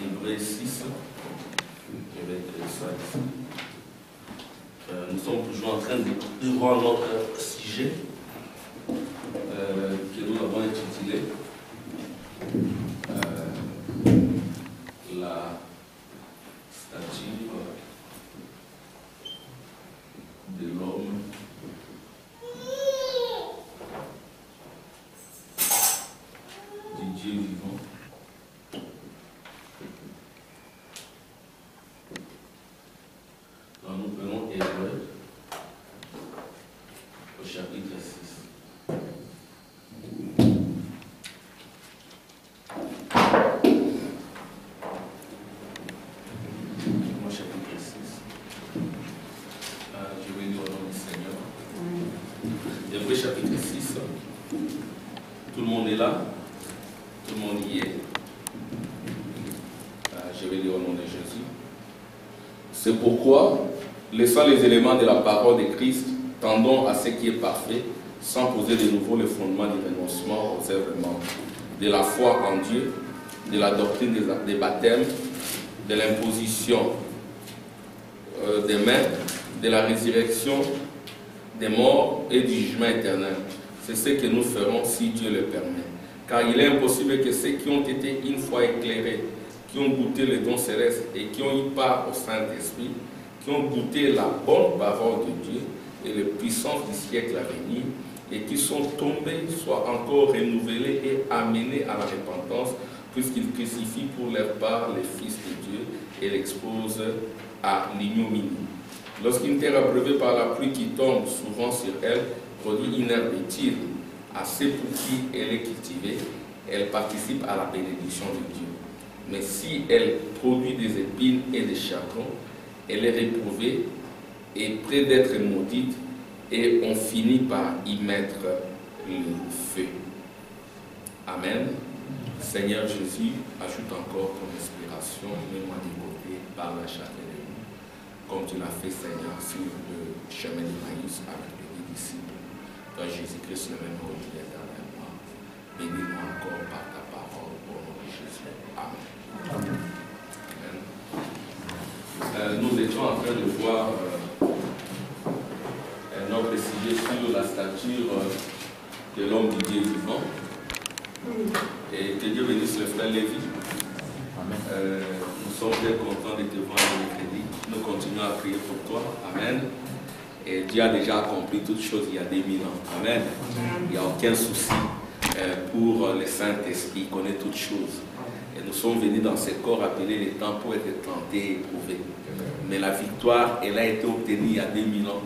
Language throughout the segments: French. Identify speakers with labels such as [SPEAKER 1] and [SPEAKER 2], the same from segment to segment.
[SPEAKER 1] Hébreux 6. Je vais écrire ça ici. Nous sommes toujours en train de voir notre sujet que nous avons intitulé la stature de l'homme du Dieu vivant. Alors nous prenons Hébreux au chapitre 6. Au chapitre 6. Je vais lire au nom du Seigneur. Hébreux chapitre 6. Tout le monde est là? Tout le monde y est. Je vais lire au nom de Jésus. C'est pourquoi, laissant les éléments de la parole de Christ, tendons à ce qui est parfait, sans poser de nouveau le fondement du renoncement aux œuvres mortes, de la foi en Dieu, de la doctrine des baptêmes, de l'imposition des mains, de la résurrection des morts et du jugement éternel. C'est ce que nous ferons si Dieu le permet. Car il est impossible que ceux qui ont été une fois éclairés, qui ont goûté le don céleste et qui ont eu part au Saint-Esprit, qui ont goûté la bonne parole de Dieu et les puissances du siècle à venir, et qui sont tombés, soient encore renouvelés et amenés à la repentance, puisqu'ils crucifient pour leur part les fils de Dieu et l'exposent à l'ignominie. Lorsqu'une terre abreuvée par la pluie qui tombe souvent sur elle produit une herbe utile à ceux pour qui elle est cultivée, elle participe à la bénédiction de Dieu. Mais si elle produit des épines et des chardons, elle est réprouvée et près d'être maudite, et on finit par y mettre le feu. Amen. Seigneur Jésus, ajoute encore ton inspiration, mets-moi de côté par la chacun de nous, comme tu l'as fait, Seigneur, sur le chemin d'Emmaüs avec les disciples. Toi, Jésus-Christ, le même rôle qui est derrière moi. Bénis-moi encore par ta parole au nom de Jésus. Amen. Amen. Nous étions en train de voir notre sujet sur la stature de l'homme du Dieu vivant. Et que Dieu bénisse le frère Lévi. Nous sommes très contents de te voir le mercredi. Nous continuons à prier pour toi. Amen. Et Dieu a déjà accompli toutes choses il y a 2000 ans. Amen. Il n'y a aucun souci pour le Saint-Esprit. Il connaît toutes choses. Et nous sommes venus dans ce corps appelé les temps pour être tentés et éprouvés. Mais la victoire, elle a été obtenue il y a 2000 ans.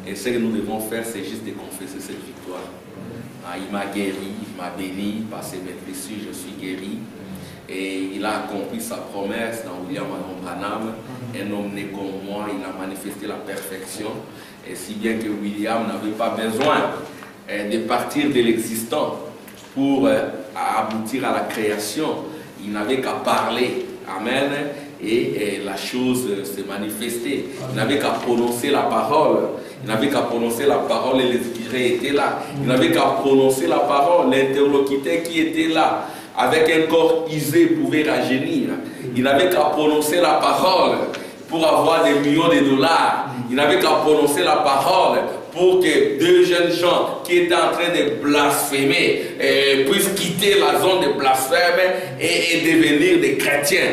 [SPEAKER 1] Et ce que nous devons faire, c'est juste de confesser cette victoire. Il m'a guéri, il m'a béni, par ses maîtrises, je suis guéri. Et il a accompli sa promesse dans William Branham. Un homme né comme moi, il a manifesté la perfection. Et si bien que William n'avait pas besoin de partir de l'existant pour aboutir à la création, il n'avait qu'à parler. Amen. Et la chose s'est manifestée. Il n'avait qu'à prononcer la parole. Il n'avait qu'à prononcer la parole et l'esprit était là. Il n'avait qu'à prononcer la parole. L'interlocuteur qui était là, avec un corps usé, pouvait rajeunir. Il n'avait qu'à prononcer la parole pour avoir des millions de dollars. Il n'avait qu'à prononcer la parole pour que deux jeunes gens qui étaient en train de blasphémer puissent quitter la zone de blasphème et devenir des chrétiens,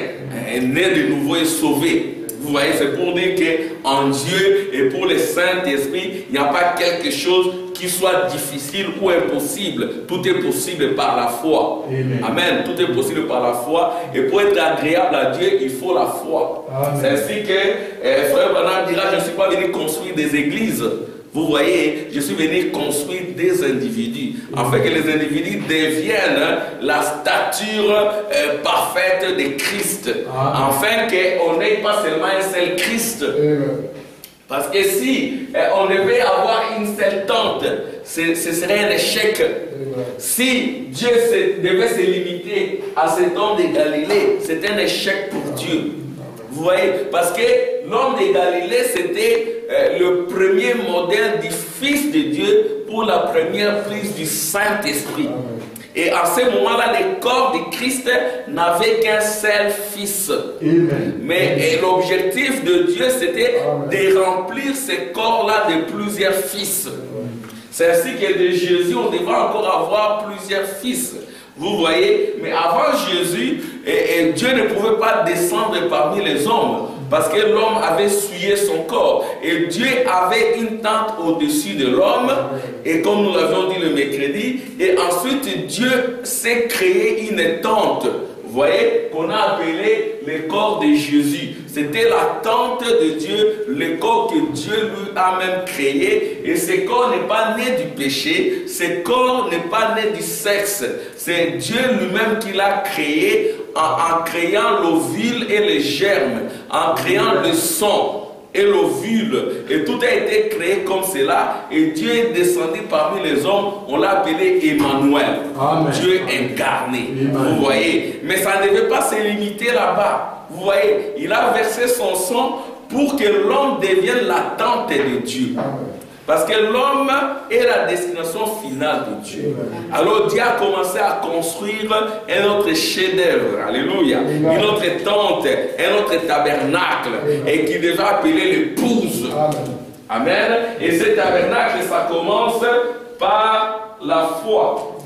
[SPEAKER 1] nés de nouveau et sauvés. Vous voyez, c'est pour dire qu'en Dieu et pour le Saint-Esprit, il n'y a pas quelque chose qui soit difficile ou impossible. Tout est possible par la foi. Amen. Amen. Tout est possible par la foi. Et pour être agréable à Dieu, il faut la foi. C'est ainsi que Frère Branham dira, je ne suis pas venu construire des églises. Vous voyez, je suis venu construire des individus, afin que les individus deviennent la stature parfaite de Christ, afin qu'on n'ait pas seulement un seul Christ. Parce que si on devait avoir une seule tente, ce serait un échec. Si Dieu devait se limiter à cet homme de Galilée, c'est un échec pour Dieu. Vous voyez, parce que l'homme de Galilée, c'était le premier modèle du Fils de Dieu pour la première prise du Saint-Esprit. Et à ce moment-là, le corps de Christ n'avait qu'un seul fils.
[SPEAKER 2] Amen.
[SPEAKER 1] Mais l'objectif de Dieu, c'était de remplir ces corps-là de plusieurs fils. C'est ainsi que de Jésus, on devrait encore avoir plusieurs fils. Vous voyez, mais avant Jésus, Dieu ne pouvait pas descendre parmi les hommes parce que l'homme avait souillé son corps. Et Dieu avait une tente au-dessus de l'homme, et comme nous l'avions dit le mercredi, et ensuite Dieu s'est créé une tente. Vous voyez, qu'on a appelé le corps de Jésus. C'était la tente de Dieu, le corps que Dieu lui a même créé. Et ce corps n'est pas né du péché, ce corps n'est pas né du sexe. C'est Dieu lui-même qui l'a créé en créant l'ovule et les germes, en créant le sang et l'ovule. Et tout a été créé comme cela. Et Dieu est descendu parmi les hommes. On l'a appelé Emmanuel.
[SPEAKER 2] Amen.
[SPEAKER 1] Dieu incarné.
[SPEAKER 2] Amen.
[SPEAKER 1] Vous voyez. Mais ça ne devait pas se limiter là-bas. Vous voyez. Il a versé son sang pour que l'homme devienne la tente de Dieu.
[SPEAKER 2] Amen.
[SPEAKER 1] Parce que l'homme est la destination finale de Dieu. Alors Dieu a commencé à construire un autre chef-d'œuvre, alléluia, une autre tente, un autre tabernacle, et qui devait appeler l'épouse. Amen. Et ce tabernacle, ça commence par la foi.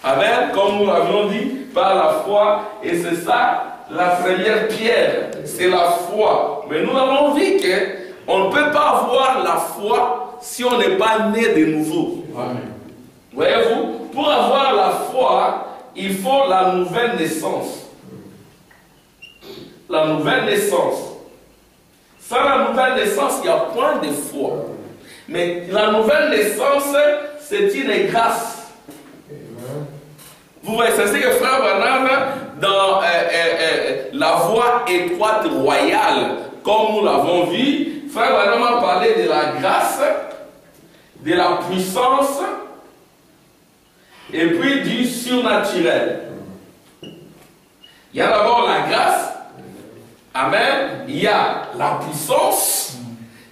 [SPEAKER 1] Amen. Comme nous l'avions dit, par la foi. Et c'est ça, la première pierre, c'est la foi. Mais nous avons vu qu'on ne peut pas avoir la foi si on n'est pas né de nouveau.
[SPEAKER 2] Amen.
[SPEAKER 1] Voyez-vous, pour avoir la foi, il faut la nouvelle naissance. La nouvelle naissance. Sans la nouvelle naissance, il n'y a point de foi. Mais la nouvelle naissance, c'est une grâce. Vous voyez, c'est ce que Frère Branham, dans la voie étroite royale, comme nous l'avons vu, Frère Branham a parlé de la grâce, de la puissance, et puis du surnaturel. Il y a d'abord la grâce, amen, il y a la puissance,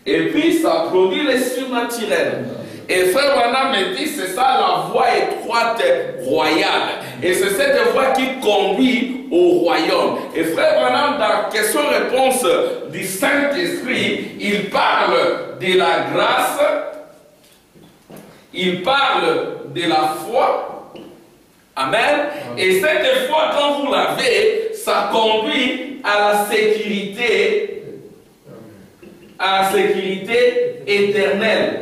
[SPEAKER 1] et puis ça produit le surnaturel. Et Frère Branham me dit, c'est ça la voie étroite royale. Et c'est cette voie qui conduit au royaume. Et Frère Branham, dans question-réponse du Saint-Esprit, il parle de la grâce, il parle de la foi. Amen. Et cette foi, quand vous l'avez, ça conduit à la sécurité, éternelle.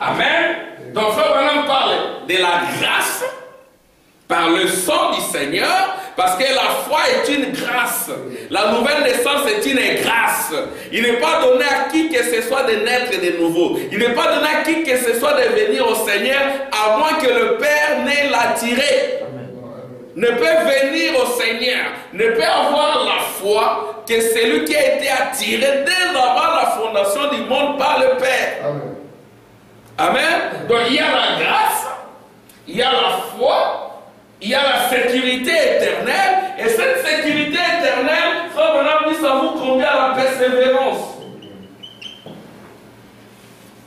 [SPEAKER 1] Amen. Donc Frère Branham parle de la grâce par le sang du Seigneur, parce que la foi est une grâce. La nouvelle naissance est une grâce. Il n'est pas donné à qui que ce soit de naître de nouveau. Il n'est pas donné à qui que ce soit de venir au Seigneur, à moins que le Père n'ait l'attiré. Ne peut venir au Seigneur, ne peut avoir la foi que celui qui a été attiré dès avant la fondation du monde par le Père.
[SPEAKER 2] Amen.
[SPEAKER 1] Amen. Donc il y a la grâce, il y a la foi, il y a la sécurité éternelle. Et cette sécurité éternelle, Frère Branham dit, ça vous conduit à la persévérance.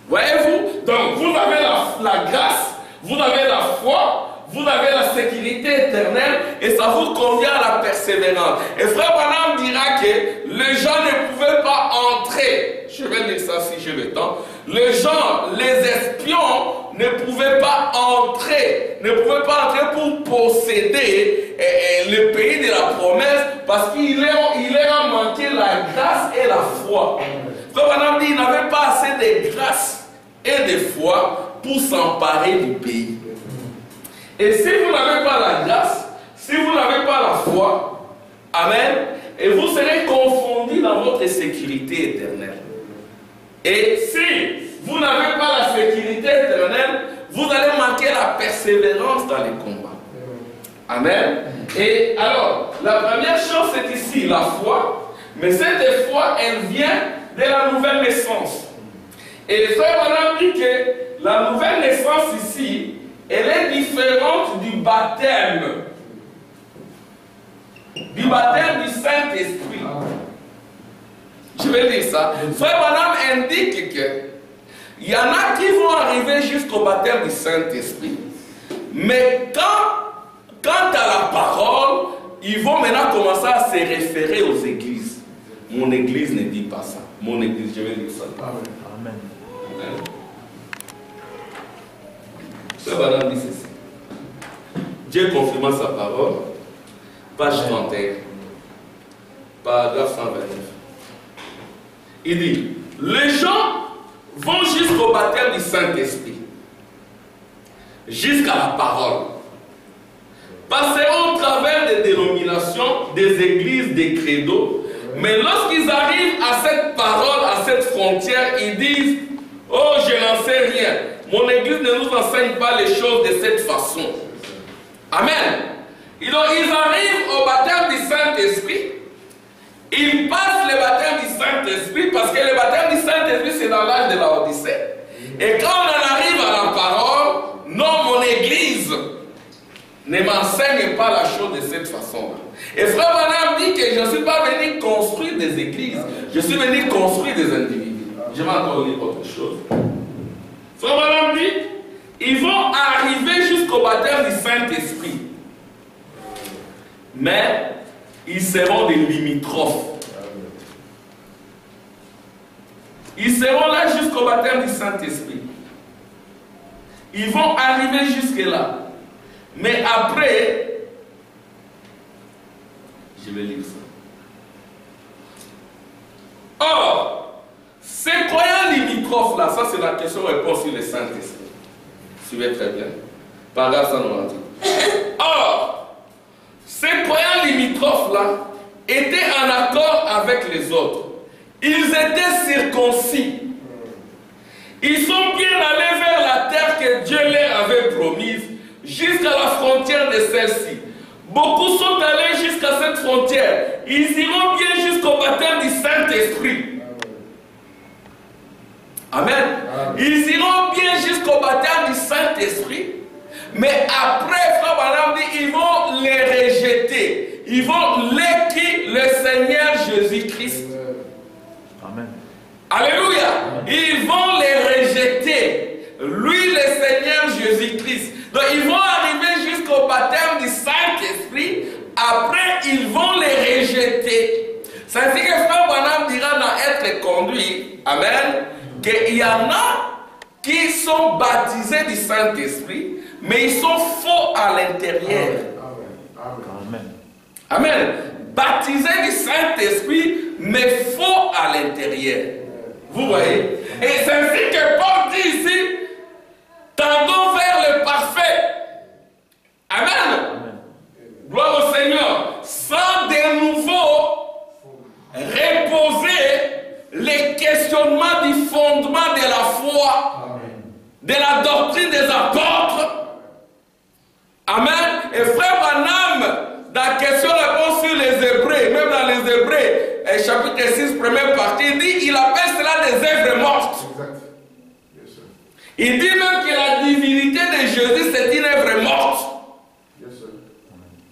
[SPEAKER 1] Voyez-vous? Donc vous avez la grâce, vous avez la foi, vous avez la sécurité éternelle, et ça vous conduit à la persévérance. Et Frère Branham dira que les gens ne pouvaient pas entrer. Je vais lire ça si j'ai le temps. Les gens, les espions, ne pouvaient pas entrer pour posséder le pays de la promesse, parce qu'il leur a manqué la grâce et la foi. Frère Branham dit, il n'avait pas assez de grâce et de foi pour s'emparer du pays. Et si vous n'avez pas la grâce, si vous n'avez pas la foi, amen, et vous serez confondus dans votre sécurité éternelle. Et si vous n'avez pas la sécurité éternelle, vous allez manquer la persévérance dans les combats. Amen. Et alors, la première chose, c'est ici, la foi. Mais cette foi, elle vient de la nouvelle naissance. Et Frère Branham dit que la nouvelle naissance ici, elle est différente du baptême du Saint-Esprit. Je vais dire ça. Frère Branham indique qu'il y en a qui vont arriver jusqu'au baptême du Saint-Esprit, Mais quant à la parole, ils vont maintenant commencer à se référer aux églises. Mon église ne dit pas ça. Mon église, je vais dire ça.
[SPEAKER 2] Amen.
[SPEAKER 1] Amen. Frère Branham dit ceci. Dieu confirma sa parole, page 31, paragraphe 129. Il dit, les gens vont jusqu'au baptême du Saint-Esprit, jusqu'à la parole, passeront au travers des dénominations, des églises, des credos, mais lorsqu'ils arrivent à cette parole, à cette frontière, ils disent, oh, je n'en sais rien. Mon église ne nous enseigne pas les choses de cette façon. Amen. Ils arrivent au baptême du Saint-Esprit. Ils passent le baptême du Saint-Esprit parce que le baptême du Saint-Esprit, c'est dans l'âge de la Odyssée. Et quand on en arrive à la parole, non, mon église ne m'enseigne pas la chose de cette façon-là. Et Frère Branham dit que je ne suis pas venu construire des églises, je suis venu construire des individus. Je vais encore lire autre chose. Frère Branham dit, ils vont arriver jusqu'au baptême du Saint-Esprit. Mais ils seront des limitrophes. Ils seront là jusqu'au baptême du Saint-Esprit. Ils vont arriver jusque-là. Mais après, je vais lire ça. Or, ces croyants limitrophes là, ça c'est la question-réponse sur le Saint-Esprit. Suivez très bien. Paragraphe 198. Or, ces croyants limitrophes là étaient en accord avec les autres. Ils étaient circoncis. Ils sont bien allés vers la terre que Dieu leur avait promise, jusqu'à la frontière de celle-ci. Beaucoup sont allés jusqu'à cette frontière. Ils iront bien jusqu'au baptême du Saint-Esprit. Amen. Ils iront bien jusqu'au baptême du Saint-Esprit. Mais après, Frère Branham dit, ils vont les rejeter. Ils vont l'écrire le Seigneur Jésus-Christ.
[SPEAKER 2] Amen.
[SPEAKER 1] Alléluia. Ils vont les rejeter. Lui, le Seigneur Jésus-Christ. Donc, ils vont arriver jusqu'au baptême du Saint-Esprit. Après, ils vont les rejeter. C'est ainsi que Frère Branham dira dans Être conduit, amen, qu'il y en a qui sont baptisés du Saint-Esprit, mais ils sont faux à l'intérieur.
[SPEAKER 2] Amen.
[SPEAKER 1] Amen. Baptisés du Saint-Esprit, mais faux à l'intérieur. Vous voyez? Et c'est ainsi que Paul dit ici, tendons vers le parfait. Amen. Amen. Gloire au Seigneur. Sans de nouveau reposer les questionnements du fondement de la foi. Amen. De la doctrine des apôtres. Amen. Et Frère Branham, dans la question-réponse sur les Hébreux, même dans les Hébreux, chapitre 6, première partie, il dit, il appelle cela des œuvres mortes. Exact. Yes, sir. Il dit même que la divinité de Jésus, c'est une œuvre morte. Yes, sir.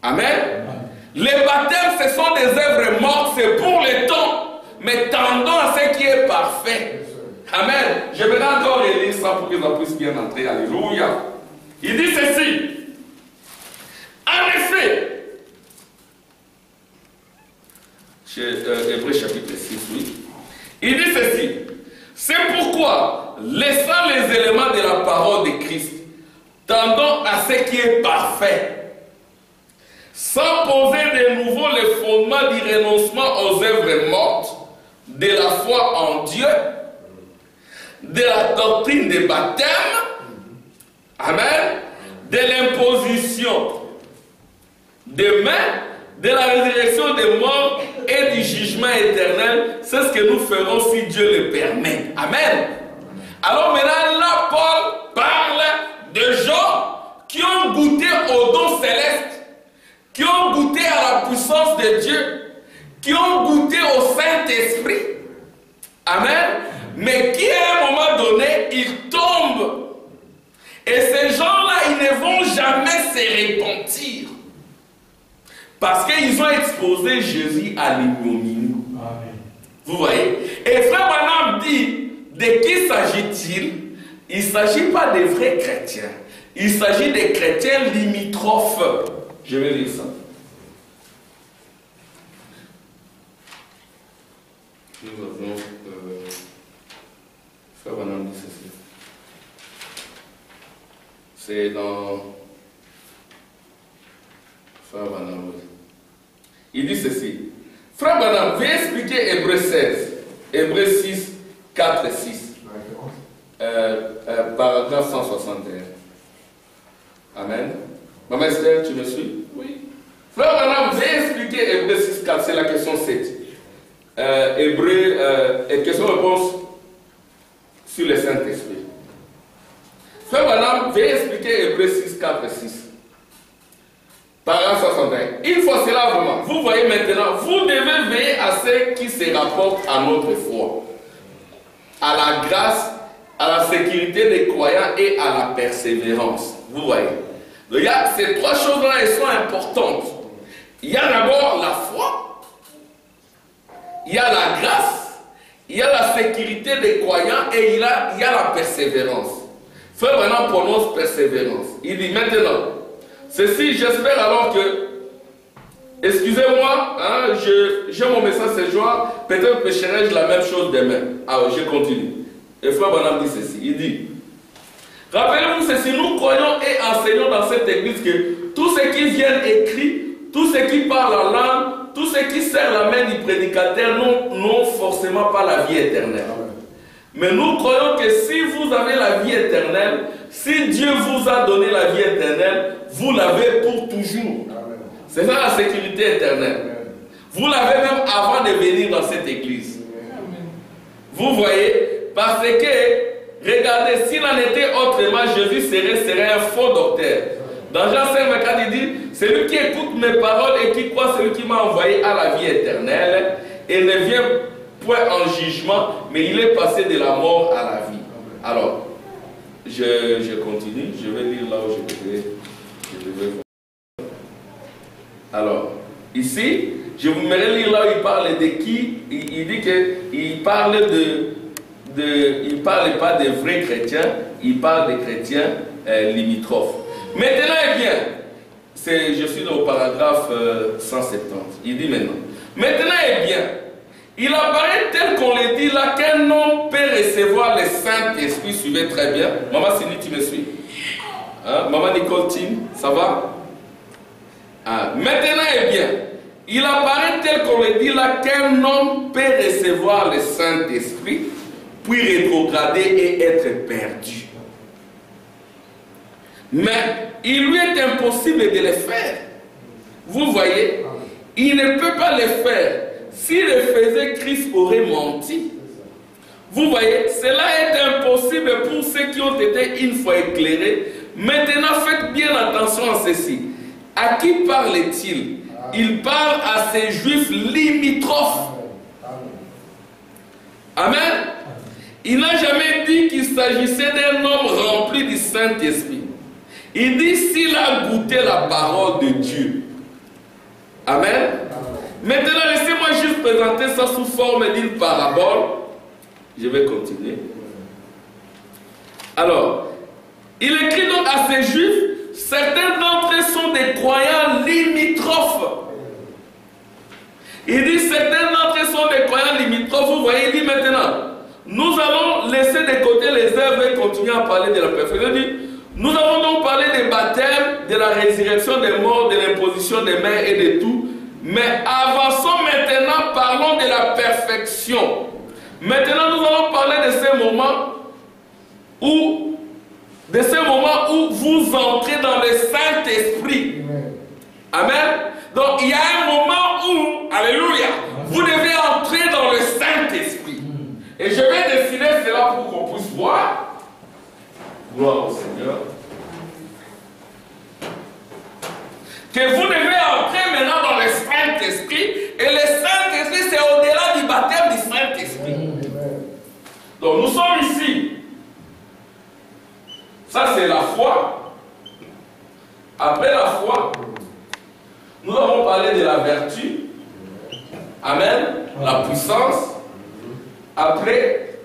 [SPEAKER 1] Amen. Amen. Les baptêmes, ce sont des œuvres mortes, c'est pour le temps, mais tendons à ce qui est parfait. Yes, amen. Je vais encore relire ça pour que ça puisse bien entrer. Alléluia. Il dit ceci. En effet, chez Hébreux chapitre 6, oui. Il dit ceci. C'est pourquoi, laissant les éléments de la parole de Christ, tendons à ce qui est parfait, sans poser de nouveau les fondements du renoncement aux œuvres mortes, de la foi en Dieu, de la doctrine des baptêmes, amen, de l'imposition des mains, de la résurrection des morts et du jugement éternel. C'est ce que nous ferons si Dieu le permet. Amen. Alors maintenant, là, Paul parle de gens qui ont goûté au don céleste, qui ont goûté à la puissance de Dieu, qui ont goûté au Saint-Esprit. Amen. Mais qui à un moment donné, ils tombent. Et ces gens-là, ils ne vont jamais se repentir. Parce qu'ils ont exposé Jésus à l'ignominie. Vous voyez? Et Frère Branham dit, de qui s'agit-il? Il ne s'agit pas des vrais chrétiens. Il s'agit des chrétiens limitrophes. Je vais lire ça. Nous avons... Frère Branham dit ceci. C'est dans... Frère Branham, oui. Il dit ceci. Frère Branham, veuillez expliquer Hébreux 16, Hébreux 6, 4 et 6. Paragraphe 161. Amen. Maman Esther, tu me suis? Oui. Frère Branham, veuillez expliquer Hébreux 6, 4, c'est la question 7. Hébreux, question-réponse sur le Saint-Esprit. Frère Branham, veuillez expliquer Hébreux 6, 4 et 6. Paragraphe 61. Il faut cela vraiment. Vous voyez maintenant, vous devez veiller à ce qui se rapporte à notre foi, à la grâce, à la sécurité des croyants et à la persévérance. Vous voyez. Donc, il y a ces trois choses-là, elles sont importantes. Il y a d'abord la foi, il y a la grâce, il y a la sécurité des croyants et il y a la persévérance. Frère maintenant prononce persévérance. Il dit maintenant, ceci, j'espère alors que, excusez-moi, hein, j'ai mon message ce soir, peut-être pécherai-je la même chose demain. Alors, je continue. Et Frère Branham dit ceci, il dit, rappelez-vous ceci, nous croyons et enseignons dans cette église que tous ceux qui viennent écrits, tous ceux qui parlent en langue, tous ceux qui serrent la main du prédicateur n'ont forcément pas la vie éternelle. Mais nous croyons que si vous avez la vie éternelle, si Dieu vous a donné la vie éternelle, vous l'avez pour toujours. C'est ça la sécurité éternelle. Vous l'avez même avant de venir dans cette église. Vous voyez, parce que, regardez, s'il en était autrement, Jésus serait un faux docteur. Dans Jean 5, 24, il dit, celui qui écoute mes paroles et qui croit celui qui m'a envoyé à la vie éternelle, et ne vient point en jugement, mais il est passé de la mort à la vie. Alors, je continue, je vais lire là où je devais voir. Alors, ici, je vous mets lire là où il parle de qui. Il dit qu'il parle il ne parle pas des vrais chrétiens, il parle des chrétiens limitrophes. Maintenant, eh bien, je suis au paragraphe 170. Il dit maintenant, eh bien, il apparaît tel qu'on le dit là qu'un homme peut recevoir le Saint-Esprit. Suivez très bien. Maman Cindy, tu me suis? Hein? Maman Nicole Tim, ça va? Maintenant, eh bien, il apparaît tel qu'on le dit là qu'un homme peut recevoir le Saint-Esprit, puis rétrograder et être perdu. Mais il lui est impossible de le faire. Vous voyez, il ne peut pas le faire. S'il le faisait, Christ aurait menti. Vous voyez, cela est impossible pour ceux qui ont été une fois éclairés. Maintenant, faites bien attention à ceci. À qui parle-t-il? Il parle à ces juifs limitrophes. Amen. Il n'a jamais dit qu'il s'agissait d'un homme rempli du Saint-Esprit. Il dit s'il a goûté la parole de Dieu. Amen. Maintenant, laissez-moi juste présenter ça sous forme d'une parabole. Je vais continuer. Alors, il écrit donc à ces juifs, certains d'entre eux sont des croyants limitrophes. Il dit certains d'entre eux sont des croyants limitrophes. Vous voyez, il dit maintenant, nous allons laisser de côté les œuvres et continuer à parler de la perfection. Il dit, nous avons donc parlé des baptêmes, de la résurrection des morts, de l'imposition des mains et de tout. Mais avançons maintenant, parlons de la perfection. Maintenant, nous allons parler de ces moments où vous entrez dans le Saint-Esprit. Amen. Donc, il y a un moment où, alléluia, vous devez entrer dans le Saint-Esprit. Et je vais dessiner cela pour qu'on puisse voir. Gloire au Seigneur. Que vous devez entrer maintenant dans le Saint-Esprit. Et le Saint-Esprit, c'est au-delà du baptême du Saint-Esprit. Donc nous sommes ici. Ça, c'est la foi. Après la foi, nous avons parlé de la vertu. Amen. La puissance. Après,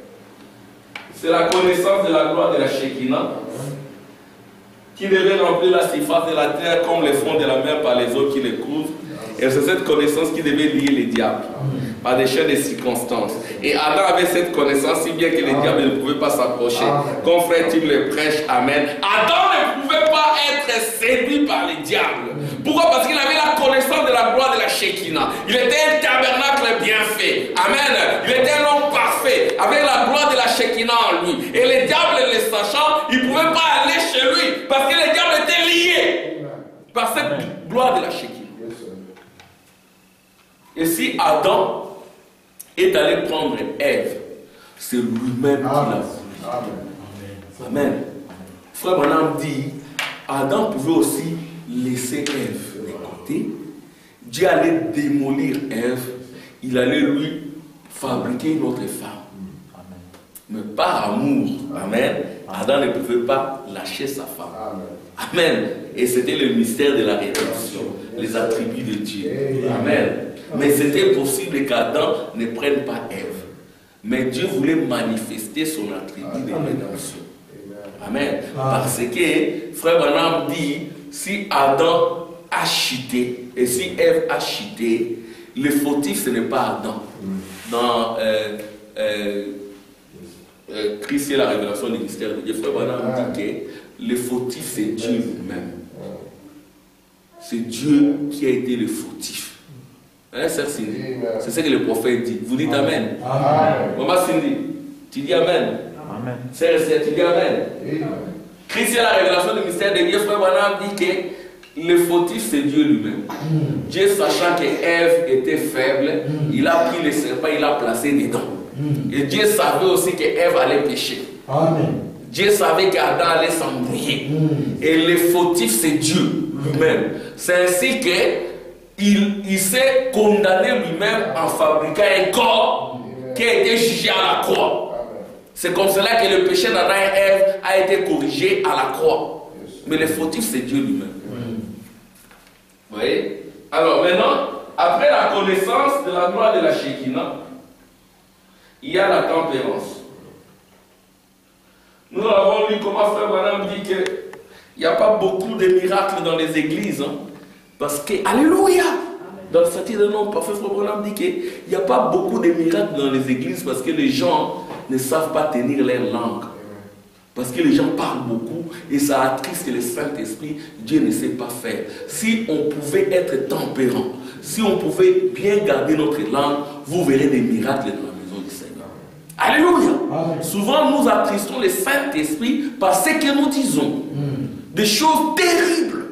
[SPEAKER 1] c'est la connaissance de la gloire de la Shekinah. qui devait remplir la surface de la terre comme les fonds de la mer par les eaux qui les couvrent. Et c'est cette connaissance qui devait lier les diables par des chaînes de circonstances. Et Adam avait cette connaissance si bien que les diables ne pouvaient pas s'approcher. Comme frère Tim le prêche, amen. Adam ne pouvait pas être séduit par les diables. Pourquoi? Parce qu'il avait la connaissance de la gloire de la Shekinah. Il était un tabernacle bien fait. Amen. Il était un homme parfait, avec la gloire de la Shekinah en lui. Et les diables, les sachant, ils ne pouvaient pas aller chez lui parce que les diables étaient liés par cette gloire de la Shekinah. Et si Adam est allé prendre Ève, c'est lui-même qui l'a voulu. Amen. Frère Branham dit, Adam pouvait aussi laisser Ève de côté. Dieu allait démolir Ève. Il allait lui fabriquer une autre femme. Mais par amour, amen, Adam ne pouvait pas lâcher sa femme. Amen. Et c'était le mystère de la rédemption, les attributs de Dieu. Amen. Mais c'était possible qu'Adam ne prenne pas Ève. Mais Dieu voulait manifester son attribut de rédemption. Amen. Parce que, frère Branham dit, si Adam a chuté, et si Ève a chuté, le fautif ce n'est pas Adam. Dans Christ et la révélation du mystère de Dieu, frère Branham dit que le fautif c'est Dieu lui-même. C'est Dieu qui a été le fautif. Hein, sœur Cindy? C'est ce que le prophète dit. Vous dites Amen. Amen. Maman Cindy, tu dis Amen. Amen. Sœur, tu dis Amen. Christ et la révélation du mystère de Dieu, frère Branham dit que le fautif c'est Dieu lui-même. Dieu sachant que Ève était faible, il a pris le serpent, il l'a placé dedans. Et Dieu savait aussi que Ève allait pécher. Amen. Dieu savait qu'Adam allait s'embrouiller. Et le fautif c'est Dieu lui-même. C'est ainsi que il s'est condamné lui-même en fabriquant un corps qui a été jugé à la croix. C'est comme cela que le péché d'Adam et Ève a été corrigé à la croix. Mais le fautif c'est Dieu lui-même. Vous voyez? Alors maintenant, après la connaissance de la gloire de la Shekinah, il y a la tempérance. Nous avons lu comment frère Branham dit qu'il n'y a pas beaucoup de miracles dans les églises. Parce que, alléluia, dans le statut de nom parfait, frère Branham dit qu'il n'y a pas beaucoup de miracles dans les églises parce que les gens ne savent pas tenir leur langue. Parce que les gens parlent beaucoup et ça attriste le Saint-Esprit. Dieu ne sait pas faire. Si on pouvait être tempérant, si on pouvait bien garder notre langue, vous verrez des miracles dans la maison du Seigneur. Alléluia. Amen. Souvent nous attristons le Saint-Esprit par ce que nous disons. Des choses terribles.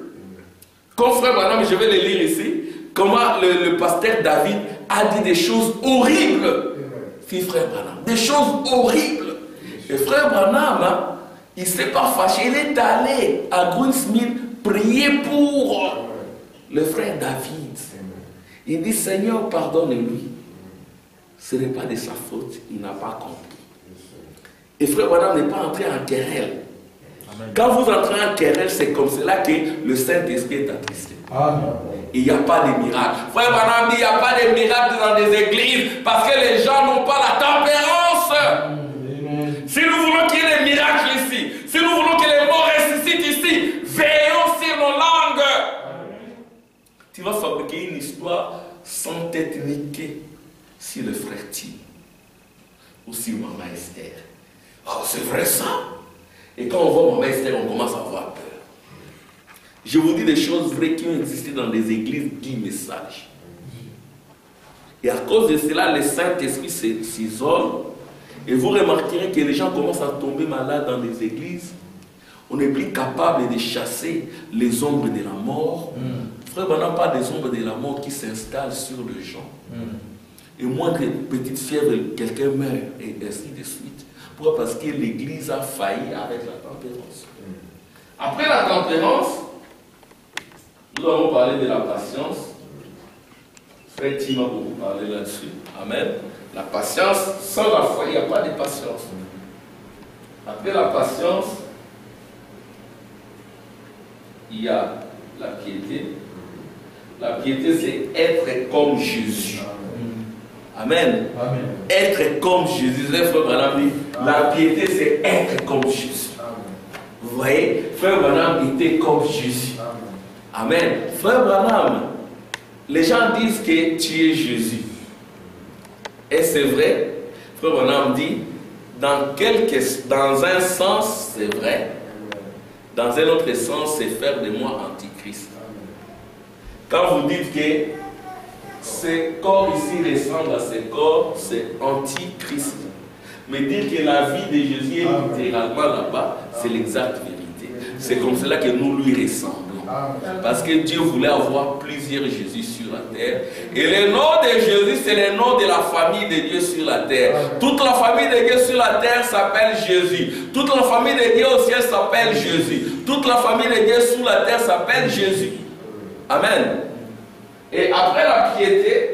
[SPEAKER 1] Comme frère Branham, je vais le lire ici, comment le pasteur David a dit des choses horribles. Fils frère Branham, des choses horribles. Et frère Branham, il ne s'est pas fâché, il est allé à Greensmith prier pour le frère David. Il dit, Seigneur, pardonne-lui. Ce n'est pas de sa faute, il n'a pas compris. Et frère Branham n'est pas entré en querelle. Amen. Quand vous entrez en querelle, c'est comme cela que le Saint-Esprit est attristé. Il n'y a pas de miracle. Frère Branham dit, il n'y a pas de miracle dans les églises parce que les gens n'ont pas la tempérance. Amen. Si nous voulons qu'il y ait des miracles ici, si nous voulons que les morts ressuscitent ici, veillons sur nos langues. Amen. Tu vas fabriquer une histoire sans tête ni queue sur le frère Tim ou sur Maman Esther. Oh, c'est vrai ça? Et quand on voit Maman Esther, on commence à avoir peur. Je vous dis des choses vraies qui ont existé dans des églises du message. Et à cause de cela, le Saint-Esprit s'isole. Et vous remarquerez que les gens commencent à tomber malades dans des églises. On n'est plus capable de chasser les ombres de la mort. Frère, on n'a pas des ombres de la mort qui s'installent sur les gens. Et moindre petite fièvre, quelqu'un meurt, et ainsi de suite. Pourquoi? Parce que l'église a failli avec la tempérance. Après la tempérance, nous avons parlé de la patience. Frère Tim a beaucoup parlé là-dessus. Amen. La patience, sans la foi, il n'y a pas de patience. Après la patience, il y a la piété. La piété, c'est être comme Jésus. Amen. Amen. Être comme Jésus. La piété, c'est être comme Jésus. Vous voyez, Frère Branham était comme Jésus. Amen. Frère Branham, les gens disent que tu es Jésus. Et c'est vrai. Frère Branham dit, dans un sens, c'est vrai. Dans un autre sens, c'est faire de moi antichrist. Quand vous dites que ce corps ici ressemble à ce corps, c'est antichrist. Mais dire que la vie de Jésus est littéralement là-bas, c'est l'exacte vérité. C'est comme cela que nous lui ressemblons. Parce que Dieu voulait avoir plusieurs Jésus sur la terre. Et le nom de Jésus, c'est le nom de la famille de Dieu sur la terre. Toute la famille de Dieu sur la terre s'appelle Jésus. Toute la famille de Dieu au ciel s'appelle Jésus. Toute la famille de Dieu sur la terre s'appelle Jésus. Amen. Et après la piété,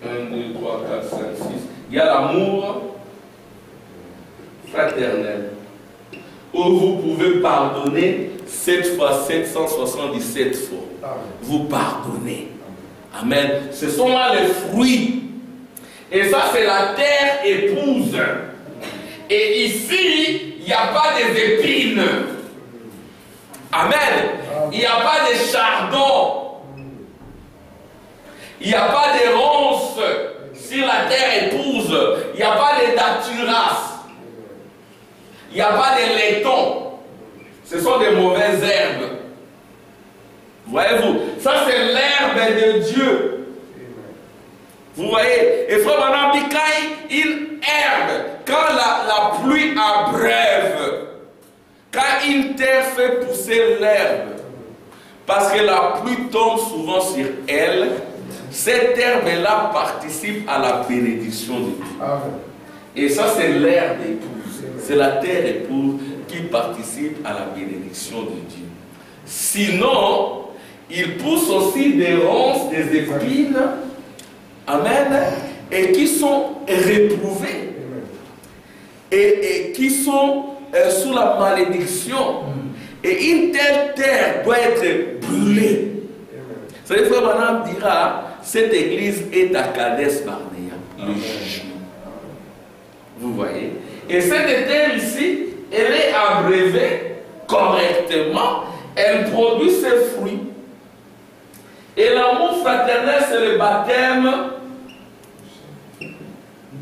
[SPEAKER 1] 1, 2, 3, 4, 5, 6, il y a l'amour fraternel, où vous pouvez pardonner 7 fois 777 fois. Vous pardonnez. Amen. Ce sont là les fruits. Et ça, c'est la terre épouse. Et ici, il n'y a pas des épines. Amen. Il n'y a pas de chardon. Il n'y a pas de ronces sur la terre épouse. Il n'y a pas de daturas. Il n'y a pas de laiton. Ce sont des mauvaises herbes. Voyez-vous, ça c'est l'herbe de Dieu. Vous voyez, et Frère Branham dit quand une herbe, quand la pluie abreuve, quand une terre fait pousser l'herbe, parce que la pluie tombe souvent sur elle, cette herbe-là participe à la bénédiction de Dieu. Et ça, c'est l'herbe épouse. C'est la terre épouse qui participe à la bénédiction de Dieu. Sinon, il pousse aussi des ronces, des épines, amen, et qui sont réprouvées. Et qui sont sous la malédiction. Et une telle terre doit être brûlée. Vous savez, Frère Branham dira, cette église est à Kadesh Barnea, le jugement. Vous voyez? Et cette terre ici, elle est abreuvée correctement, elle produit ses fruits. Et l'amour fraternel, c'est le baptême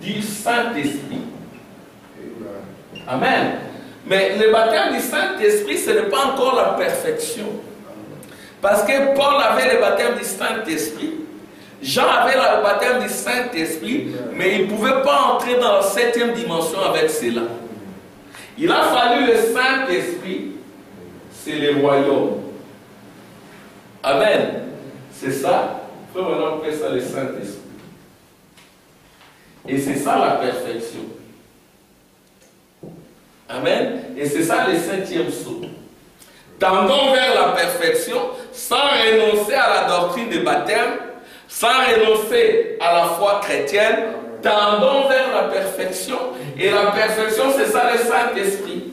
[SPEAKER 1] du Saint-Esprit. Amen. Mais le baptême du Saint-Esprit, ce n'est pas encore la perfection. Parce que Paul avait le baptême du Saint-Esprit, Jean avait le baptême du Saint-Esprit, mais il ne pouvait pas entrer dans la 7e dimension avec cela. Il a fallu le Saint-Esprit, c'est le royaume. Amen. C'est ça. Il faut maintenant faire ça le Saint-Esprit. Et c'est ça la perfection. Amen. Et c'est ça le 7e saut. Tendons vers la perfection sans renoncer à la doctrine du baptême, sans renoncer à la foi chrétienne. Tendons vers la perfection. Et la perfection, c'est ça le Saint-Esprit.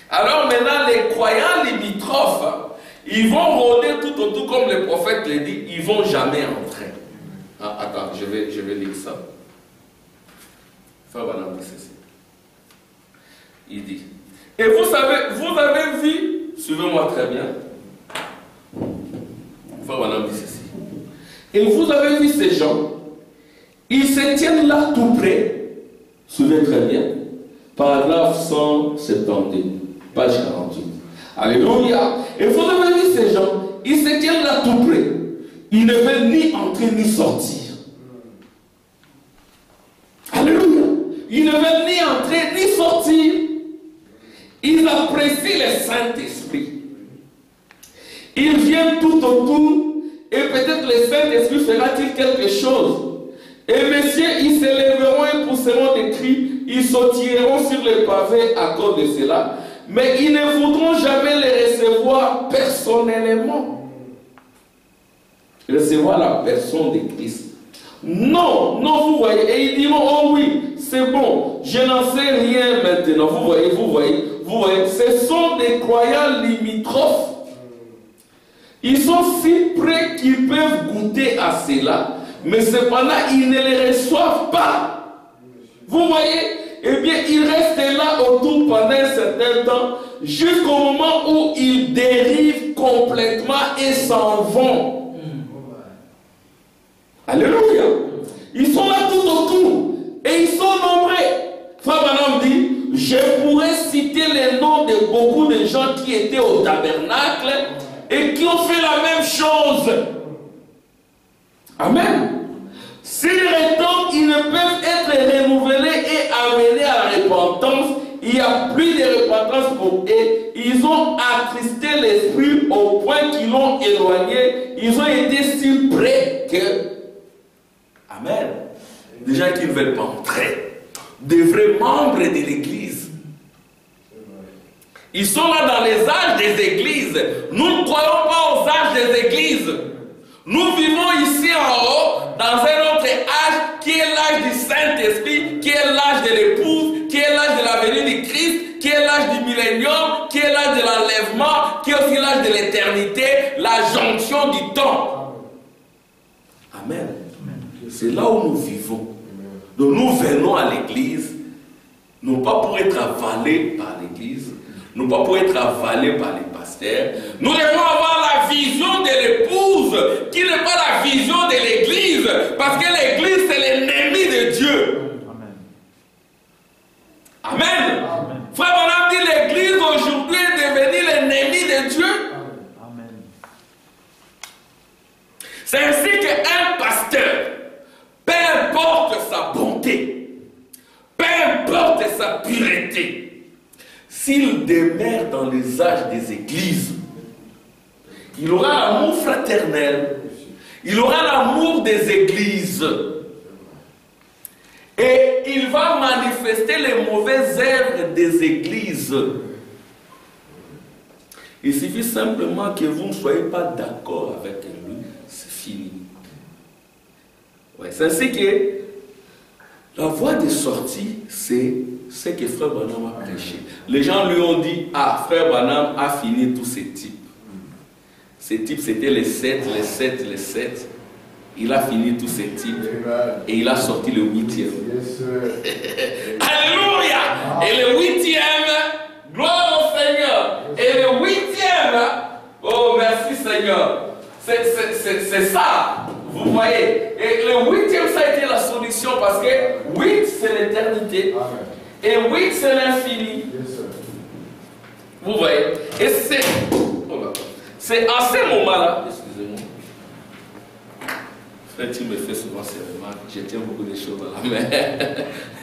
[SPEAKER 1] Alors maintenant, les croyants limitrophes, ils vont rôder tout autour, comme le prophète le dit, ils ne vont jamais entrer. Ah, attends, je vais lire ça. Frère Branham dit ceci. Il dit, et vous savez, vous avez vu, suivez-moi très bien. Frère Branham dit ceci. Et vous avez vu ces gens, ils se tiennent là tout près, suivez très bien, paragraphe 172, page 48. Alléluia. Et vous avez vu ces gens, ils se tiennent là tout près, ils ne veulent ni entrer ni sortir. Alléluia. Ils ne veulent ni entrer ni sortir. Ils apprécient le Saint-Esprit. Ils viennent tout autour et peut-être le Saint-Esprit fera-t-il quelque chose. Et messieurs, ils se lèveront et pousseront des cris, ils sauteront sur les pavés à cause de cela. Mais ils ne voudront jamais les recevoir personnellement. Recevoir la personne de Christ. Non, non, vous voyez. Et ils diront, oh oui, c'est bon, je n'en sais rien maintenant. Vous voyez. Ce sont des croyants limitrophes. Ils sont si près qu'ils peuvent goûter à cela, mais cependant, ils ne les reçoivent pas. Vous voyez? eh bien, ils restent là autour pendant un certain temps, jusqu'au moment où ils dérivent complètement et s'en vont. Alléluia. Ils sont là tout autour et ils sont nombreux. Frère Branham dit, je pourrais citer les noms de beaucoup de gens qui étaient au tabernacle et qui ont fait la même chose. Amen. S'ils retombent, ils ne peuvent être renouvelés et amenés à la repentance. Il n'y a plus de repentance pour eux. Ils ont attristé l'esprit au point qu'ils l'ont éloigné. Ils ont été si près que... Amen. Des gens qui ne veulent pas entrer. Des vrais membres de l'église. Ils sont là dans les âges des églises. Nous ne croyons pas aux âges des églises. Nous vivons ici en haut dans un autre âge qui est l'âge du Saint-Esprit, qui est l'âge de l'épouse, qui est l'âge de la venue du Christ, qui est l'âge du millénium, qui est l'âge de l'enlèvement, qui est aussi l'âge de l'éternité, la jonction du temps. Amen. C'est là où nous vivons. Donc nous venons à l'église, non pas pour être avalés par l'église, non pas pour être avalés par les pasteurs. Nous devons avoir la vision de l'épouse, qui n'est pas la vision de l'église, parce que l'église c'est l'ennemi de Dieu. Amen. Amen. Amen. Frère Branham dit l'église aujourd'hui est devenue l'ennemi de Dieu.
[SPEAKER 2] Amen.
[SPEAKER 1] C'est ainsi qu'un pasteur, peu importe sa bonté, peu importe sa pureté, s'il demeure dans les âges des églises, il aura l'amour fraternel, il aura l'amour des églises, et il va manifester les mauvaises œuvres des églises. Il suffit simplement que vous ne soyez pas d'accord avec lui, c'est fini. Ouais, c'est ainsi que la voie de sortie, c'est ce que Frère Branham a prêché. Les gens lui ont dit, ah, Frère Branham a fini tous ces types. Ces types, c'était les 7. Il a fini tous ces types. Et il a sorti le 8e. Alléluia! Et le 8e, gloire au Seigneur. Et le 8e, oh merci Seigneur. C'est ça. Vous voyez, et le 8e, ça a été la solution parce que 8, c'est l'éternité. Et 8, c'est l'infini. Vous voyez, et c'est à ce moment-là, excusez-moi, frère, tu me fais souvent ces remarques, je tiens beaucoup de choses à la main.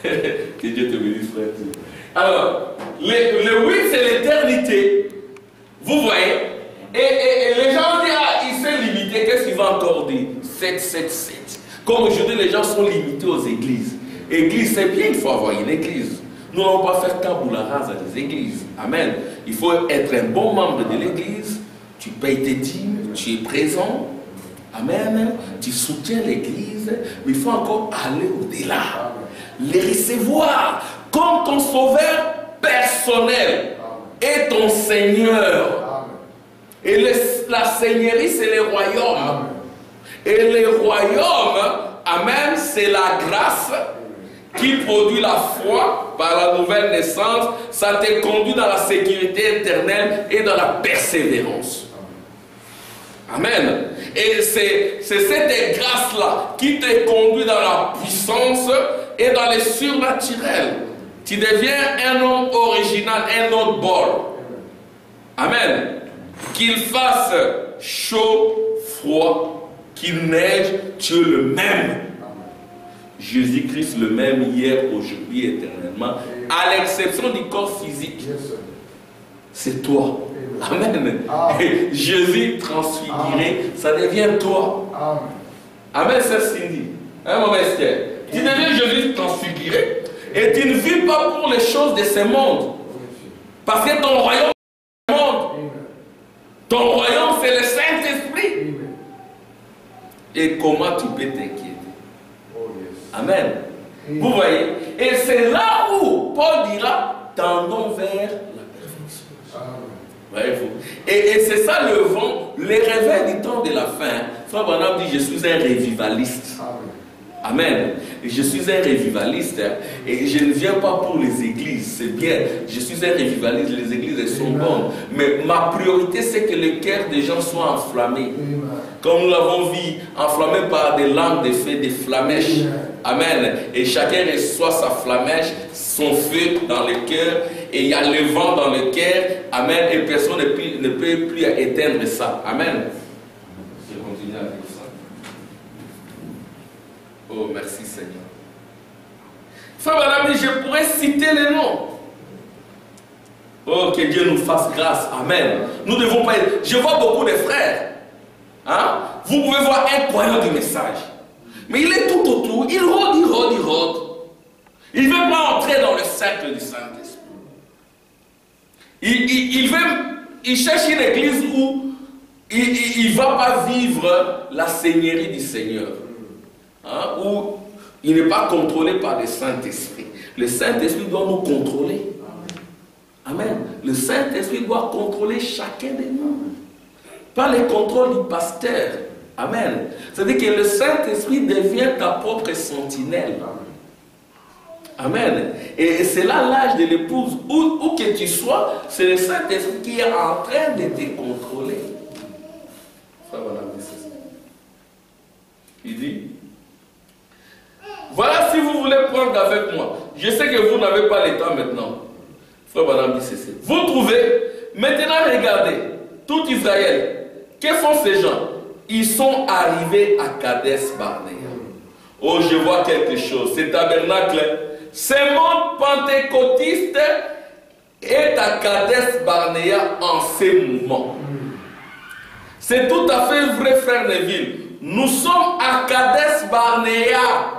[SPEAKER 1] Que Dieu te bénisse, frère. Alors, le 8, c'est l'éternité. Vous voyez, et les gens disent, ah, il s'est limité, qu'est-ce qu'il va encore dire? 7. Comme aujourd'hui, les gens sont limités aux églises. Église, c'est bien, il faut avoir une église. Nous n'allons pas faire tabula rasa des églises. Amen. Il faut être un bon membre de l'église. Tu payes tes dîmes, tu es présent. Amen. Tu soutiens l'église. Mais il faut encore aller au-delà. Les recevoir comme ton sauveur personnel et ton Seigneur. Et la Seigneurie, c'est le royaume. Et le royaume, amen, c'est la grâce qui produit la foi par la nouvelle naissance. Ça te conduit dans la sécurité éternelle et dans la persévérance. Amen. Et c'est cette grâce-là qui te conduit dans la puissance et dans le surnaturel. Tu deviens un homme original, un autre bord. Amen. Qu'il fasse chaud, froid, qu'il neige, tu es le même. Jésus-Christ le même hier, aujourd'hui, éternellement, à l'exception du corps physique. C'est toi. Amen. Jésus transfiguré, ça devient toi. Amen, c'est Cindy. Hein, mon Esther? Tu deviens Jésus transfiguré et tu ne vis pas pour les choses de ce monde. Parce que ton royaume est le monde. Ton royaume, c'est le Saint-Esprit. Et comment tu peux t'inquiéter? Amen. Vous voyez? Et c'est là où Paul dira, tendons vers la perfection. Voyez-vous? Et c'est ça le vent, le réveil du temps de la fin. Frère Branham dit, je suis un revivaliste. Amen. Et je suis un revivaliste, hein, et je ne viens pas pour les églises, c'est bien. Je suis un revivaliste, les églises elles sont bonnes. Mais ma priorité, c'est que le cœur des gens soit enflammé. Comme nous l'avons vu, enflammé par des lampes de feu, des flamèches. Amen. Et chacun reçoit sa flamèche, son feu dans le cœur, et il y a le vent dans le cœur. Amen. Et personne ne peut plus éteindre ça. Amen. Je continue avec ça. Oh, merci Seigneur. Frère Madame, je pourrais citer les noms. Oh, que Dieu nous fasse grâce. Amen. Nous ne devons pas être... Je vois beaucoup de frères. Hein? Vous pouvez voir un croyant du message. Mais il est tout autour. Il rôde, il rôde, il rôde. Il ne veut pas entrer dans le cercle du Saint-Esprit. Il cherche une église où il ne va pas vivre la seigneurie du Seigneur. Hein, où il n'est pas contrôlé par le Saint-Esprit. Le Saint-Esprit doit nous contrôler. Amen. Le Saint-Esprit doit contrôler chacun de nous. Pas le contrôle du pasteur. Amen. C'est-à-dire que le Saint-Esprit devient ta propre sentinelle. Amen. Et c'est là l'âge de l'épouse. Où que tu sois, c'est le Saint-Esprit qui est en train de te contrôler. Frère, voilà, c'est ça. Il dit... Voilà si vous voulez prendre avec moi. Je sais que vous n'avez pas le temps maintenant. Frère Madame Bissessé. Vous trouvez, maintenant regardez, tout Israël, que font ces gens? Ils sont arrivés à Kadesh Barnea. Oh, je vois quelque chose. Ce tabernacle, ce monde pentecôtiste est à Kadesh Barnea en ces mouvements. C'est tout à fait vrai, frère Neville. Nous sommes à Kadesh Barnea.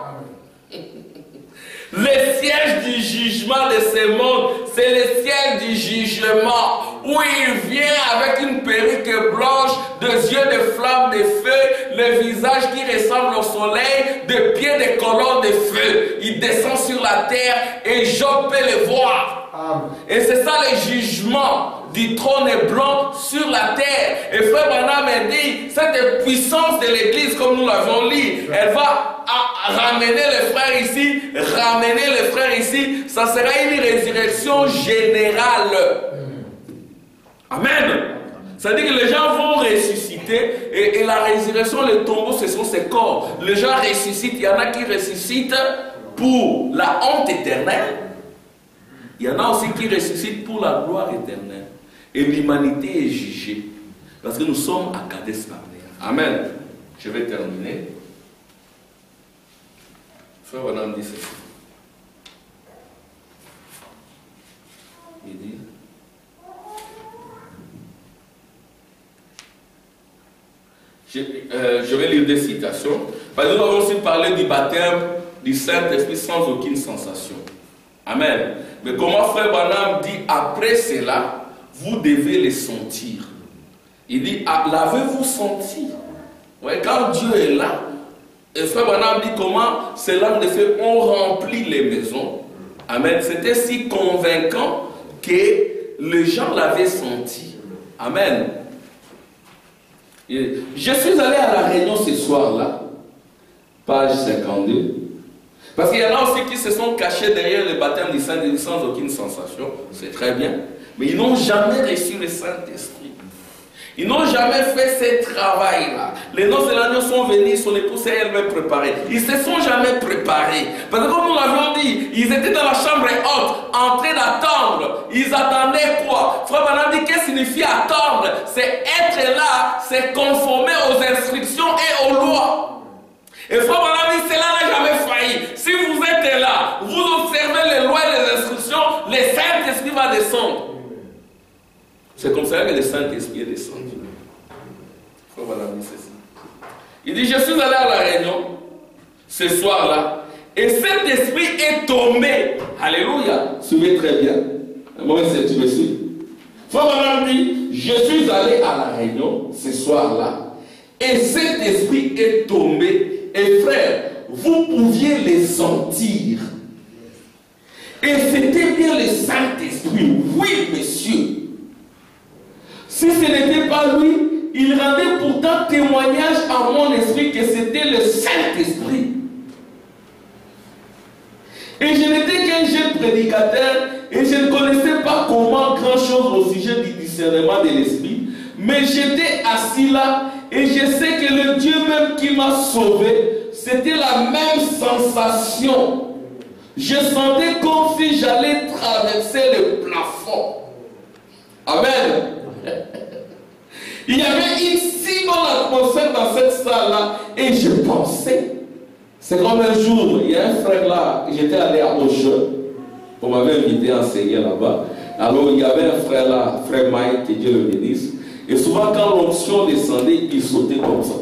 [SPEAKER 1] Le siège du jugement de ce monde, c'est le siège du jugement où il vient avec une perruque blanche, des yeux de flammes de feu, le visage qui ressemble au soleil, des pieds de colonnes de feu. Il descend sur la terre et Job peut le voir. Amen. Et c'est ça le jugement du trône blanc sur la terre. Et frère Branham a dit, cette puissance de l'église, comme nous l'avons lu, elle va ramener les frères ici, ramener les frères ici. Ça sera une résurrection générale. Amen. C'est-à-dire que les gens vont ressusciter et la résurrection, le tombeau, ce sont ces corps. Les gens ressuscitent, il y en a qui ressuscitent pour la honte éternelle. Il y en a aussi qui ressuscitent pour la gloire éternelle. Et l'humanité est jugée. Parce que nous sommes à Kadesh Barnea. Amen. Je vais terminer. Frère Branham dit ceci. Il dit... Je vais lire des citations. Parce que nous avons aussi parlé du baptême du Saint-Esprit sans aucune sensation. Amen. Mais comment frère Branham dit, après cela, vous devez les sentir. Il dit, l'avez-vous senti? Ouais, quand Dieu est là, et frère Branham dit comment ces lampes de feu ont rempli les maisons. Amen. C'était si convaincant que les gens l'avaient senti. Amen. Et je suis allé à la réunion ce soir-là, page 52. Parce qu'il y en a aussi qui se sont cachés derrière le baptême du Saint-Esprit sans aucune sensation. C'est très bien. Mais ils n'ont jamais reçu le Saint-Esprit. Ils n'ont jamais fait ce travail-là. Les noces de l'agneau sont venus, son épouse est elle-même préparée. Ils ne se sont jamais préparés. Parce que comme nous l'avions dit, ils étaient dans la chambre haute, en train d'attendre. Ils attendaient quoi? Frère Branham dit, qu'est-ce que signifie attendre? C'est être là, c'est conformer aux instructions et aux lois. Et frère Branham dit, cela n'a jamais failli. Si vous êtes là, vous observez les lois et les instructions, le Saint-Esprit va descendre. C'est comme ça que le Saint-Esprit est descendu. Frère Branham dit ceci. Il dit, je suis allé à la réunion ce soir-là, et cet esprit est tombé. Alléluia. Suivez très bien. Moi, tu me suis. Frère Branham dit, je suis allé à la réunion ce soir-là, et cet esprit est tombé. Et frère, vous pouviez les sentir. Et c'était bien le Saint-Esprit. Oui, monsieur. Si ce n'était pas lui, il rendait pourtant témoignage à mon esprit que c'était le Saint-Esprit. prédicateur et je ne connaissais pas comment grand-chose au sujet du discernement de l'esprit. Mais j'étais assis là et je sais que le Dieu même qui m'a sauvé, c'était la même sensation. Je sentais comme si j'allais traverser le plafond. Amen. Il y avait une si bonne atmosphère dans cette salle-là et je pensais. C'est comme un jour, il y a un frère là, j'étais allé à Auchan, on m'avait invité à enseigner là-bas. Alors il y avait un frère là, frère Mike, que Dieu le bénisse. Et souvent quand l'onction descendait, il sautait comme ça.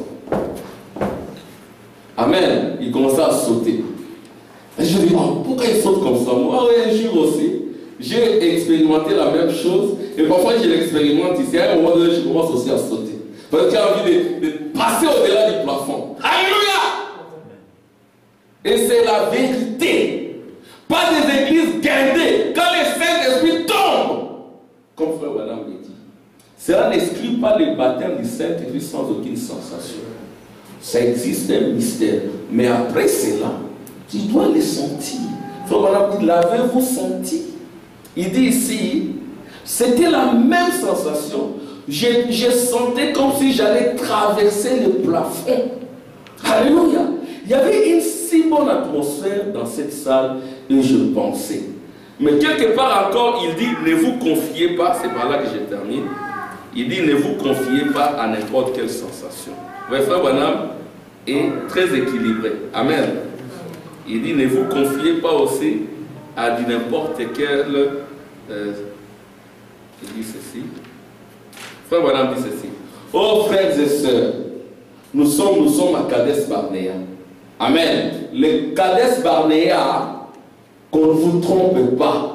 [SPEAKER 1] Amen. Il commençait à sauter. Et je dis, oh, pourquoi il saute comme ça? Moi, un jour aussi, j'ai expérimenté la même chose. Et parfois, je l'expérimente ici. À un moment donné, je commence aussi à sauter. Parce que j'ai envie de passer au-delà du plafond. Alléluia! Et c'est la vérité. Pas des églises guindées. Quand le Saint-Esprit tombe, comme frère Madame l'a dit, cela n'exclut pas le baptême du Saint-Esprit sans aucune sensation. Ça existe un mystère. Mais après cela, tu dois le sentir. Frère Madame dit, l'avez-vous senti? Il dit ici, c'était la même sensation. Je sentais comme si j'allais traverser le plafond. Alléluia. Il y avait une si bonne atmosphère dans cette salle et je pensais. Mais quelque part encore, il dit, ne vous confiez pas, c'est par là que je termine. Il dit, ne vous confiez pas à n'importe quelle sensation. Votre frère Branham est très équilibré. Amen. Il dit, ne vous confiez pas aussi à n'importe quelle... il dit ceci. Frère Branham dit ceci. Oh frères et sœurs, nous sommes à Kadesh Barnea. Amen. Le Kadesh Barnea, qu'on ne vous trompe pas.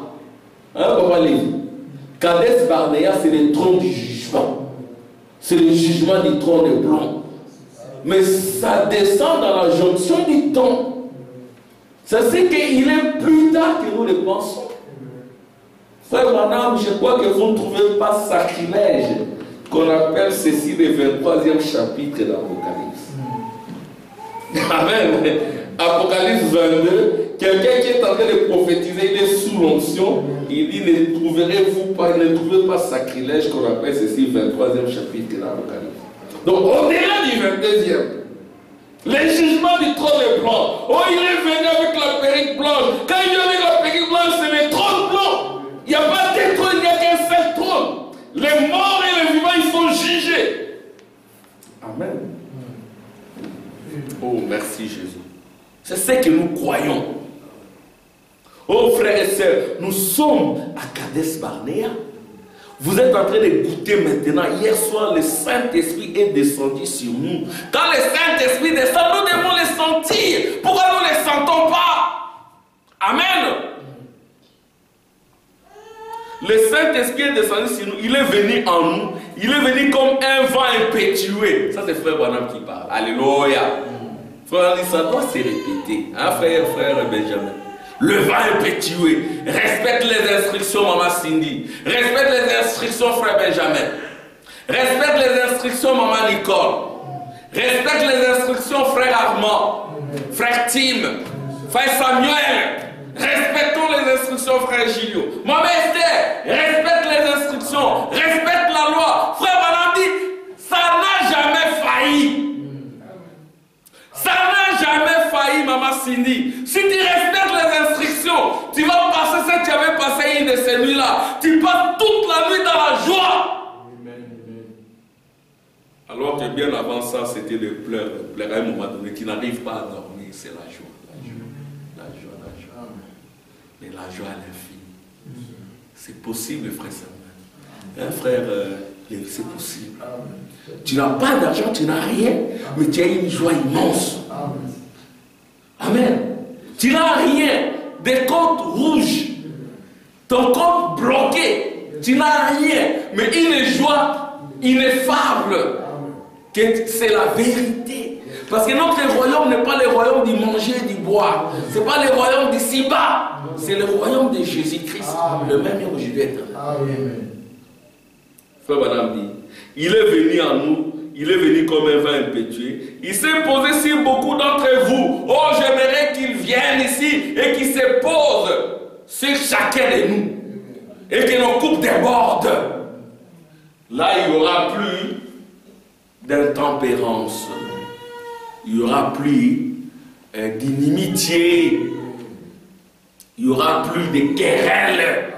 [SPEAKER 1] Hein, Papa Lévi? Kadesh Barnea, c'est le trône du jugement. C'est le jugement du trône blanc. Mais ça descend dans la jonction du temps. Ça c'est qu'il est plus tard que nous le pensons. Frère Branham, je crois que vous ne trouvez pas sacrilège qu'on appelle ceci le 23e chapitre de l'Apocalypse. Amen. Apocalypse 22, quelqu'un qui est en train de prophétiser, il est sous l'onction, il dit, ne trouvez pas sacrilège qu'on appelle ceci le 23e chapitre de l'Apocalypse. Donc au-delà du 22e, les jugements du trône blanc. Oh, il est venu avec la perruque blanche. Quand il vient avec la perruque blanche, c'est le trône blanc. Il n'y a pas de trône, il n'y a qu'un seul trône. Les morts et les vivants, ils sont jugés. Amen. Oh, merci Jésus. C'est ce que nous croyons. Oh, frères et sœurs, nous sommes à Kadesh Barnea. Vous êtes en train de goûter maintenant. Hier soir, le Saint-Esprit est descendu sur nous. Quand le Saint-Esprit descend, nous devons le sentir. Pourquoi nous ne le sentons pas? Amen. Le Saint-Esprit est descendu sur nous. Il est venu en nous. Il est venu comme un vent impétueux. Ça, c'est Frère Branham qui parle. Alléluia. Frère, ça doit se répéter. Hein, frère Benjamin? Le vent impétueux. Respecte les instructions, Maman Cindy. Respecte les instructions, frère Benjamin. Respecte les instructions, Maman Nicole. Respecte les instructions, frère Armand. Frère Tim. Frère Samuel. Respectons les instructions, frère Gilio. Maman Esther. Respecte les instructions. Respecte la loi. Frère Branham dit, ça n'a jamais failli. Ça n'a jamais failli, Maman Cindy. Si tu respectes les instructions, tu vas passer ce que tu avais passé une de ces nuits-là. Tu passes toute la nuit dans la joie. Alors que bien avant ça, c'était le pleurs. À un moment donné, tu n'arrives pas à dormir. C'est la joie. La joie. Mais la joie à l'infini. C'est possible, frère Samuel. Un frère, c'est possible. Tu n'as pas d'argent, tu n'as rien, mais tu as une joie immense. Amen. Tu n'as rien, des comptes rouges, ton compte bloqué, tu n'as rien, mais une joie ineffable. C'est la vérité. Parce que notre royaume n'est pas le royaume du manger et du boire. Ce n'est pas le royaume d'ici-bas. C'est le royaume de Jésus-Christ. Le même aujourd'hui être. Frère Madame dit, il est venu en nous, il est venu comme un vent impétueux. Il s'est posé sur beaucoup d'entre vous. Oh, j'aimerais qu'il vienne ici et qu'il se pose sur chacun de nous et que nos coupes débordent, là il n'y aura plus d'intempérance, il n'y aura plus d'inimitié, il n'y aura plus de querelles.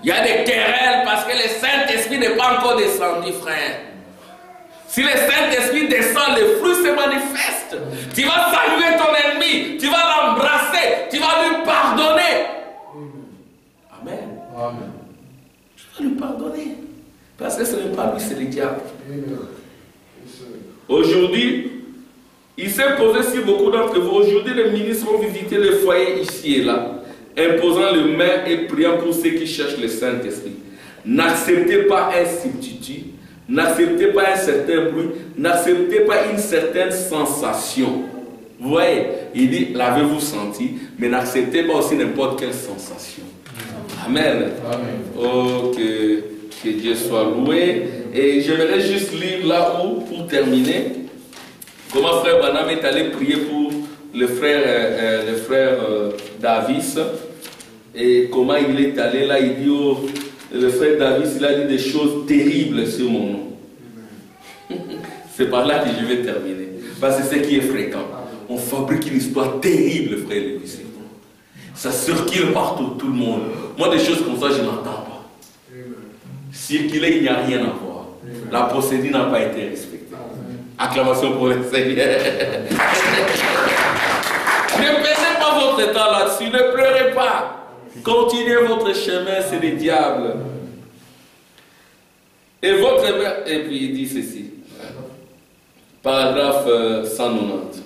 [SPEAKER 1] Il y a des querelles parce que le Saint-Esprit n'est pas encore descendu, frère. Si le Saint-Esprit descend, les fruits se manifestent. Tu vas saluer ton ennemi, tu vas l'embrasser, tu vas lui pardonner. Amen.
[SPEAKER 2] Amen.
[SPEAKER 1] Tu vas lui pardonner. Parce que ce n'est pas lui, c'est le diable. Aujourd'hui, il s'est posé sur beaucoup d'entre vous. Aujourd'hui, les ministres vont visiter les foyers ici et là, imposant les mains et priant pour ceux qui cherchent le Saint-Esprit. N'acceptez pas un substitut, n'acceptez pas un certain bruit, n'acceptez pas une certaine sensation. Vous voyez, il dit, l'avez-vous senti, mais n'acceptez pas aussi n'importe quelle sensation. Amen. Amen. Oh, que Dieu soit loué. Et j'aimerais juste lire là où, pour terminer, comment frère Branham est allé prier pour le frère Davis. Et comment il est allé là, il dit, oh, le frère Davis, il a dit des choses terribles sur mon nom. C'est par là que je vais terminer. Parce que c'est ce qui est fréquent. On fabrique une histoire terrible, frère Lévis. Ça circule partout, tout le monde. Moi, des choses comme ça, je n'entends pas. Circuler, il n'y a rien à voir. La procédure n'a pas été respectée. Acclamation pour le Seigneur. Ne perdez pas votre temps là-dessus, ne pleurez pas. Continuez votre chemin, c'est le diable. Et puis il dit ceci. Paragraphe 190.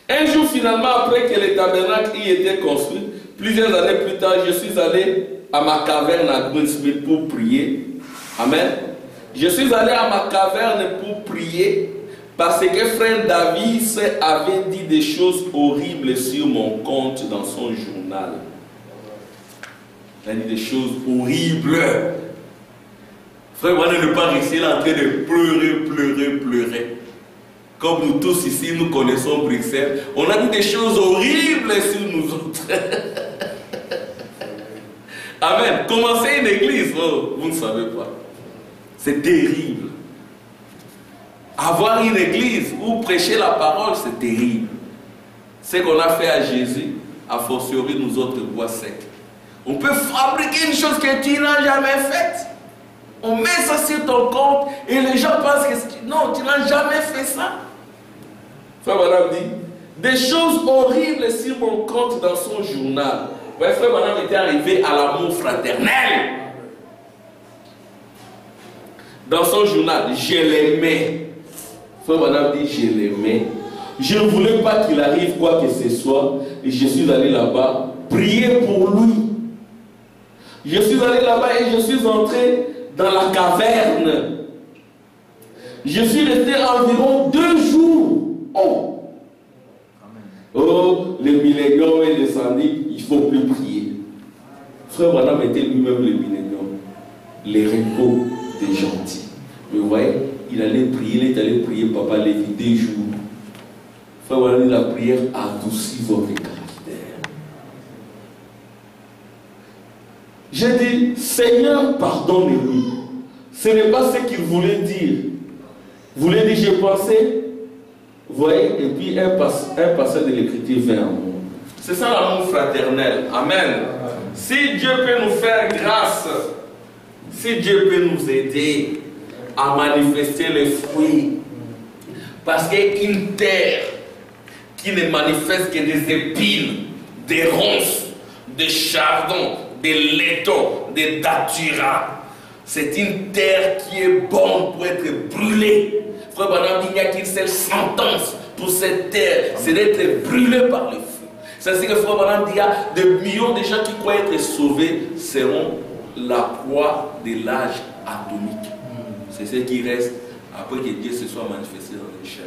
[SPEAKER 1] Un jour finalement, après que le tabernacle y était construit, plusieurs années plus tard, je suis allé à ma caverne à Greensmith pour prier. Amen. Je suis allé à ma caverne pour prier parce que frère Davis avait dit des choses horribles sur mon compte dans son journal. Il a dit des choses horribles. Frère, on ne pas rester là en train de pleurer. Comme nous tous ici, nous connaissons Bruxelles, on a dit des choses horribles sur nous autres. Amen. Commencer une église, oh, vous ne savez pas. C'est terrible. Avoir une église où prêcher la parole, c'est terrible. Ce qu'on a fait à Jésus, a fortiori nous autres bois secs. On peut fabriquer une chose que tu n'as jamais faite. On met ça sur ton compte et les gens pensent que non, tu n'as jamais fait ça. Frère Branham dit, des choses horribles sur mon compte dans son journal. Ouais, frère Branham était arrivé à l'amour fraternel. Dans son journal, je l'aimais. Frère Branham dit, je l'aimais. Je ne voulais pas qu'il arrive quoi que ce soit. Et je suis allé là-bas prier pour lui. Je suis allé là-bas et je suis entré dans la caverne. Je suis resté environ 2 jours. Oh, oh, le millénium est descendu, il ne faut plus prier. Frère Branham était lui-même le millénium, les repos des gentils. Vous voyez, il allait prier, il est allé prier Papa Lévi 2 jours. Frère Branham, la prière adoucit votre caractère. J'ai dit, Seigneur, pardonne-lui. Ce n'est pas ce qu'il voulait dire. Il voulait dire, j'ai pensé. Vous voyez, et puis un passage de l'écriture vient en moi. C'est ça l'amour fraternel. Amen. Si Dieu peut nous faire grâce, si Dieu peut nous aider à manifester les fruits, parce qu'une terre qui ne manifeste que des épines, des ronces, des chardons, des laitons, des datura, c'est une terre qui est bonne pour être brûlée. Frère Branham, il n'y a qu'une seule sentence pour cette terre, c'est d'être brûlé par le feu. C'est-à-dire que Frère Branham dit, il y a des millions de gens qui croient être sauvés seront la proie de l'âge atomique. C'est ce qui reste après que Dieu se soit manifesté dans le chair.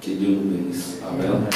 [SPEAKER 1] Que Dieu nous bénisse. Amen.